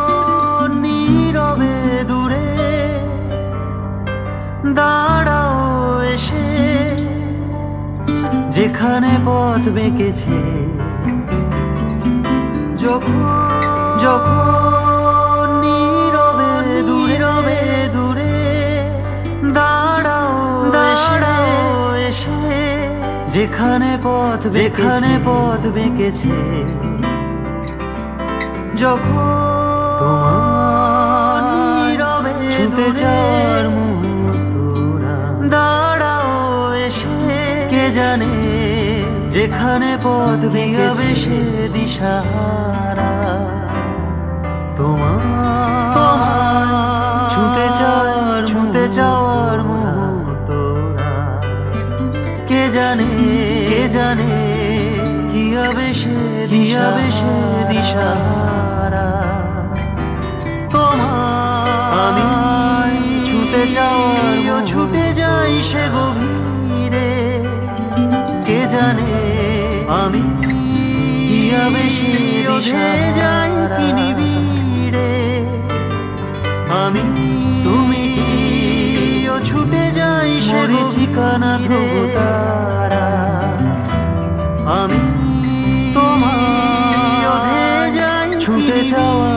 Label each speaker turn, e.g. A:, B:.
A: যখন নীরবে দূরে দাঁড়াও এসে, যেখানে পথ বেঁকেছে, যখন নীরবে দূরে দাঁড়াও এসে, যেখানে পথ বেঁকেছে, যখন তোমার নীরবে ছুটে যাওয়ার মুহূর্তরা, দাঁড়াও এসে, কে জানে যেখানে পথ বেঁকেছে সে দিশাহারা। তোমার ছুটে যাওয়ার মুহূর্তরা, কে জানে কি হবে সে দিশাহারা। আমি ছুটে যাই সে গভীরে, কে জানে আমি কি হবে সে দিশাহারা। নিবিড়ে আমি তুমি ছুটে যাই সে ঠিকানা তারা। আমি তোমার ছুটে যাওয়া